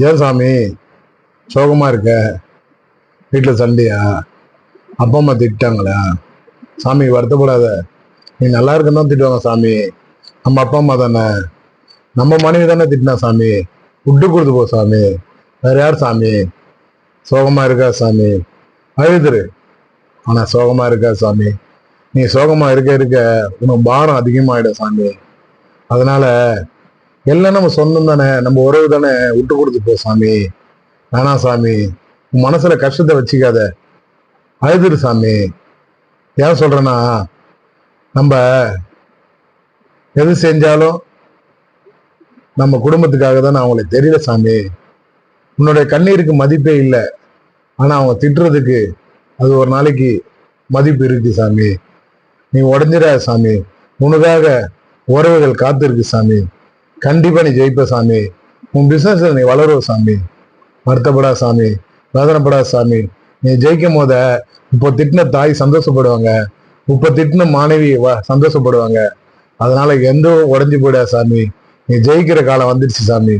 ஏன் சாமி சோகமா இருக்க? வீட்டுல சண்டையா? அப்பா அம்மா திட்டாங்களா? சாமி வருத்தப்படாத. நீ நல்லா இருக்குன்னு தான் திட்டுவாங்க சாமி. நம்ம அப்பா அம்மா தானே, நம்ம மனைவி தானே திட்டினா சாமி. விட்டு கொடுத்து போ சாமி. வேற யார் சாமி? சோகமா இருக்கா சாமி? அழுதுரு. ஆனா சோகமா இருக்கா சாமி. நீ சோகமா இருக்க இருக்க உனக்கு பாரம் அதிகமாயிடும் சாமி. அதனால எல்லாம் நம்ம சொந்தம் தானே, நம்ம உறவு தானே, விட்டு கொடுத்து போ சாமி. வேணா சாமி, உன் மனசுல கஷ்டத்தை வச்சுக்காத. அழுதுரு சாமி. ஏன் சொல்றேன்னா, நம்ம எது செஞ்சாலும் நம்ம குடும்பத்துக்காக தான். அவங்களுக்கு தெரியல சாமி. உன்னுடைய கண்ணீருக்கு மதிப்பே இல்லை. ஆனா அவங்க திட்டுறதுக்கு அது ஒரு நாளைக்கு மதிப்பு இருக்கு சாமி. நீ உடஞ்சிட சாமி. உனக்காக உறவுகள் காத்து இருக்கு சாமி. கண்டிப்பா நீ ஜெயிப்ப சாமி. உன் பிசினஸ்ல நீ வளருவ சாமி. வருத்தப்படா சாமி, வேதனைப்படா சாமி. நீ ஜெயிக்கும் போத இப்போ திட்டின தாய் சந்தோஷப்படுவாங்க, இப்போ திட்டின மாணவி சந்தோஷப்படுவாங்க. அதனால எந்த உடஞ்சு போயிடா சாமி. நீ ஜெயிக்கிற காலம் வந்துடுச்சு சாமி.